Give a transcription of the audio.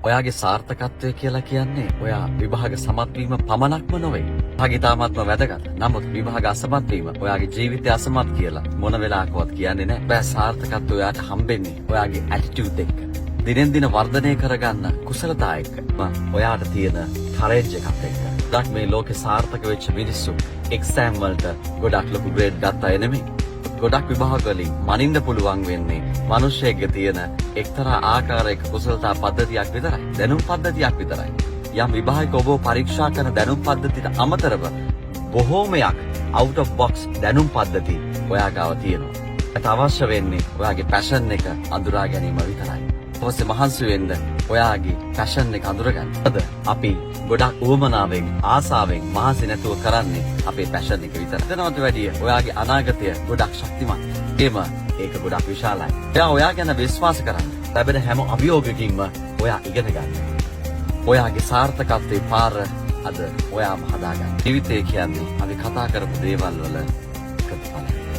ඔයාගේ සාර්ථකත්වය කියලා කියන්නේ ඔයා විභාග සමත් වීම පමණක්ම නොවේ. භාගිතාමත්ම වැදගත්. නමුත් විභාග අසමත් වීම ඔයාගේ ජීවිතය අසමත් කියලා මොන වෙලාවකවත් කියන්නේ නැහැ. ඔයා සාර්ථකත්වය ඔයාට හම්බෙන්නේ ඔයාගේ ඇටිටියුඩ් එක්ක. දිනෙන් දින වර්ධනය කරගන්න කුසලතා එක්ක. ඔයාට තියෙන කරේජ් එකත් එක්ක. ගොඩක් මේ ලෝකේ සාර්ථක වෙච්ච මිනිස්සු එක්සෑම් වලට ගොඩක් ලොකු ග්‍රේඩ් ගත්ත අය නෙමෙයි. ගොඩක් විභාග වලින් මනින්න පුළුවන් වෙන්නේ මිනිස්සෙක්ගේ තියෙන එක්තරා ආකාරයක කුසලතා පද්ධතියක් විතරයි. දැනුම් පද්ධතියක් විතරයි. යම් විභාගයක ඔබ පරීක්ෂා කරන දැනුම් පද්ධතියට අමතරව බොහෝමයක් out of box දැනුම් පද්ධති ඔයා ගාව තියෙනවා. ඒට අවශ්‍ය වෙන්නේ ඔයාගේ පැෂන් එක අඳුරා ගැනීම විතරයි. ඊපස්සේ මහන්සි වෙන්න ඔයාගේ පැෂන් එක අඳුරගන්න. අද අපි ගොඩක් උවමනාවෙන් ආසාවෙන් මහන්සි නැතුව කරන්නේ අපේ පැෂන් එක විතරයි. එතනට වැඩිය ඔයාගේ අනාගතය ගොඩක් ශක්තිමත්. ඒක ගොඩක් විශාලයි. ඔයා ගැන විශ්වාස කරන්න. ලැබෙන හැම අභියෝගයකින්ම ඔයා ඉගෙන ගන්න. ඔයාගේ සාර්ථකත්වයේ පාර අද ඔයාම හදාගන්න. ජීවිතය කියන්නේ අපි කතා කරපු දේවල් වල එකතු